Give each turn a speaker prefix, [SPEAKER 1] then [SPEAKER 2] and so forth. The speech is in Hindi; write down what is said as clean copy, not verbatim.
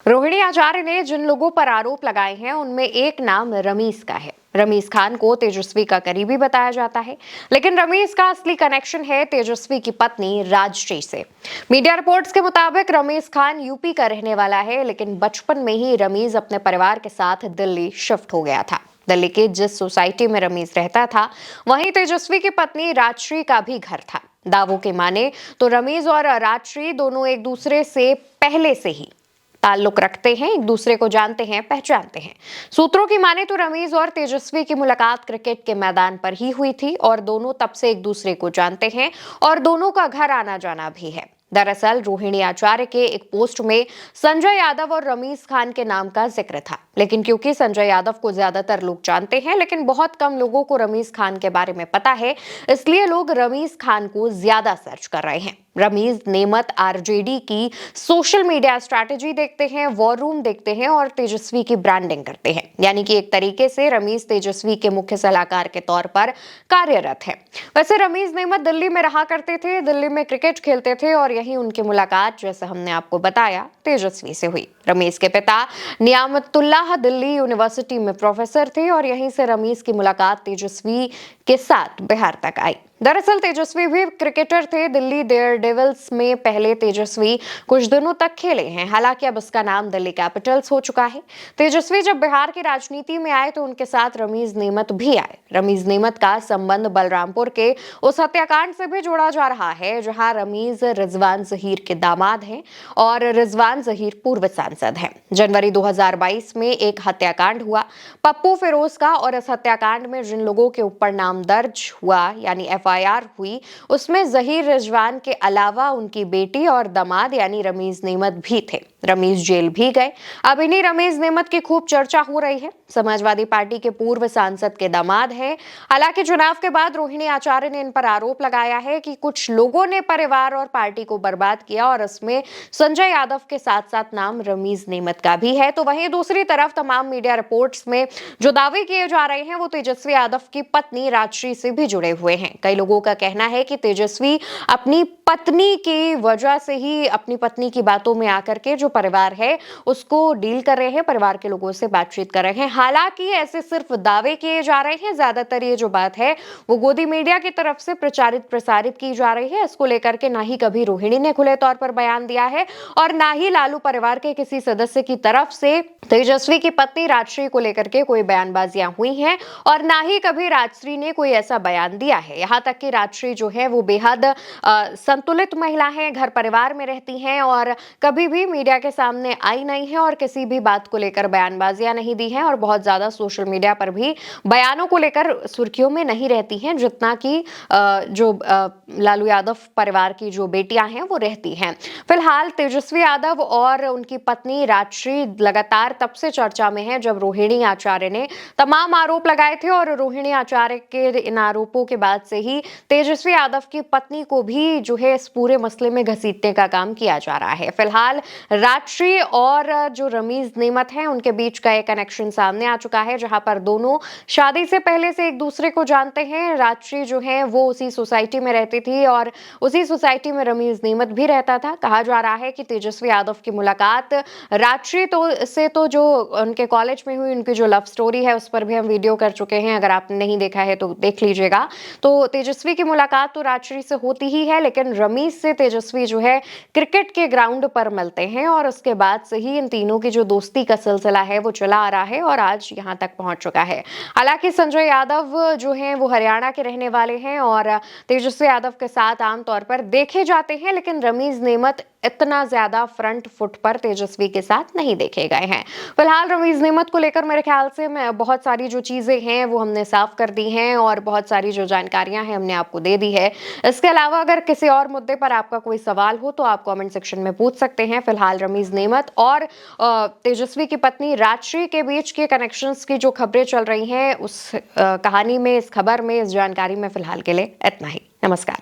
[SPEAKER 1] रोहिणी आचार्य ने जिन लोगों पर आरोप लगाए हैं उनमें एक नाम रमीज का है। रमीज खान को तेजस्वी का करीबी बताया जाता है, लेकिन रमीज का असली कनेक्शन है तेजस्वी की पत्नी राजश्री से। मीडिया रिपोर्ट्स के मुताबिक रमीज खान यूपी का रहने वाला है, लेकिन बचपन में ही रमीज अपने परिवार के साथ दिल्ली शिफ्ट हो गया था। दिल्ली के जिस सोसाइटी में रमीज रहता था, वहीं तेजस्वी की पत्नी राजश्री का भी घर था। दावों के माने तो रमीज और राजश्री दोनों एक दूसरे से पहले से ही ताल्लुक रखते हैं, एक दूसरे को जानते हैं, पहचानते हैं। सूत्रों की माने तो रमीज और तेजस्वी की मुलाकात क्रिकेट के मैदान पर ही हुई थी और दोनों तब से एक दूसरे को जानते हैं और दोनों का घर आना जाना भी है। दरअसल रोहिणी आचार्य के एक पोस्ट में संजय यादव और रमीज खान के नाम का जिक्र था, लेकिन क्योंकि संजय यादव को ज्यादातर लोग जानते हैं, लेकिन बहुत कम लोगों को रमीज खान के बारे में पता है, इसलिए लोग रमीज खान को ज्यादा सर्च कर रहे हैं। रमीज नेमत आरजेडी की सोशल मीडिया स्ट्रैटेजी देखते हैं, वॉर रूम देखते हैं और तेजस्वी की ब्रांडिंग करते हैं। यानी कि एक तरीके से रमीज तेजस्वी के मुख्य सलाहकार के तौर पर कार्यरत है। वैसे रमीज नेमत दिल्ली में रहा करते थे, दिल्ली में क्रिकेट खेलते थे और यही उनकी मुलाकात, जैसे हमने आपको बताया, तेजस्वी से हुई। रमीज के पिता नियामतुल्लाह दिल्ली यूनिवर्सिटी में प्रोफेसर थे और यहीं से रमीज की मुलाकात तेजस्वी के साथ बिहार तक आई। दरअसल तेजस्वी भी क्रिकेटर थे। दिल्ली डेयरडेविल्स में पहले तेजस्वी कुछ दिनों तक खेले हैं, हालांकि अब इसका नाम दिल्ली कैपिटल्स हो चुका है। तेजस्वी जब बिहार की राजनीति में आए तो उनके साथ रमीज नेमत भी आए। रमीज नेमत का संबंध बलरामपुर के उस हत्याकांड से भी जोड़ा जा रहा है, जहां रमीज रिजवान जहीर के दामाद हैं और रिजवान जहीर पूर्व सांसद हैं। जनवरी 2022 में एक हत्याकांड हुआ पप्पू फिरोज का, और इस हत्याकांड में जिन लोगों के ऊपर नाम दर्ज हुआ यानी एफआईआर हुई, उसमें जहीर रिजवान के अलावा उनकी बेटी और दामाद यानी रमीज नेमत भी थे। रमीज जेल भी गए। अब इन्हीं रमीज नेमत की खूब चर्चा हो रही है। समाजवादी पार्टी के पूर्व सांसद के दामाद हैं। हालांकि चुनाव के बाद रोहिणी आचार्य ने इन पर आरोप लगाया है कि कुछ लोगों ने परिवार और पार्टी को बर्बाद किया और इसमें संजय यादव के साथ साथ नाम रमीज नेमत का भी है। तो वहीं दूसरी तरफ तमाम मीडिया रिपोर्ट्स में जो दावे किए जा रहे हैं वो तेजस्वी यादव की पत्नी राजश्री से भी जुड़े हुए हैं। कई लोगों का कहना है कि तेजस्वी अपनी पत्नी की वजह से ही, अपनी पत्नी की बातों में आकर के जो परिवार है उसको डील कर रहे हैं, परिवार के लोगों से बातचीत कर रहे हैं। हालांकि ऐसे सिर्फ दावे किए जा रहे हैं, ज्यादातर ये जो बात है वो गोदी मीडिया की तरफ से प्रचारित प्रसारित की जा रही है। इसको लेकर के ना ही कभी रोहिणी ने खुले तौर पर बयान दिया है और ना ही लालू परिवार के किसी सदस्य की तरफ से तेजस्वी की पत्नी राजश्री को लेकर के कोई बयानबाजियां हुई हैं और ना ही कभी राजश्री ने कोई ऐसा बयान दिया है। यहाँ तक कि राजश्री जो है वो बेहद संतुलित महिला है, घर परिवार में रहती हैं और कभी भी मीडिया के सामने आई नहीं है और किसी भी बात को लेकर बयानबाजियां नहीं दी हैं और बहुत ज्यादा सोशल मीडिया पर भी बयानों को लेकर सुर्खियों में नहीं रहती हैं, जितना कि लालू यादव परिवार की जो बेटियां हैं वो रहती हैं। फिलहाल तेजस्वी यादव और उनकी पत्नी राजश्री लगातार तब से चर्चा में है जब रोहिणी आचार्य ने तमाम आरोप लगाए थे और रोहिणी आचार्य के इन आरोपों के बाद से ही तेजस्वी यादव की पत्नी को भी जो है इस पूरे मसले में घसीटने का काम किया जा रहा है। फिलहाल राजश्री और जो रमीज नेमत हैं उनके बीच का एक कनेक्शन सामने आ चुका है, जहां पर दोनों शादी से पहले से एक दूसरे को जानते हैं। राजश्री जो है वो उसी सोसाइटी में रहती थी और उसी सोसाइटी में रमीज नेमत भी रहता था। कहा जा रहा है कि तेजस्वी यादव की मुलाकात राजश्री तो जो उनके कॉलेज में हुई, उनकी जो लव स्टोरी है उस पर भी हम वीडियो कर चुके हैं, अगर आपने नहीं देखा है तो देख लीजिएगा। तो तेजस्वी की मुलाकात तो राजश्री से होती ही है, लेकिन रमीज से तेजस्वी जो है क्रिकेट के ग्राउंड पर मिलते हैं और उसके बाद से ही इन तीनों की जो दोस्ती का सिलसिला है वो चला आ रहा है और आज यहां तक पहुंच चुका है। हालांकि संजय यादव जो हैं वो हरियाणा के रहने वाले हैं और तेजस्वी यादव के साथ आमतौर पर देखे जाते हैं, लेकिन रमीज नेमत इतना ज्यादा फ्रंट फुट पर तेजस्वी के साथ नहीं देखे गए हैं। फिलहाल रमीज नेमत को लेकर मेरे ख्याल से बहुत सारी जो चीजें हैं वो हमने साफ कर दी हैं और बहुत सारी जो जानकारियां हैं हमने आपको दे दी है। इसके अलावा अगर किसी और मुद्दे पर आपका कोई सवाल हो तो आप कमेंट सेक्शन में पूछ सकते हैं। फिलहाल रमीज नेमत और तेजस्वी की पत्नी राजश्री के बीच के कनेक्शंस की जो खबरें चल रही हैं उस कहानी में, इस खबर में, इस जानकारी में फिलहाल के लिए इतना ही। नमस्कार।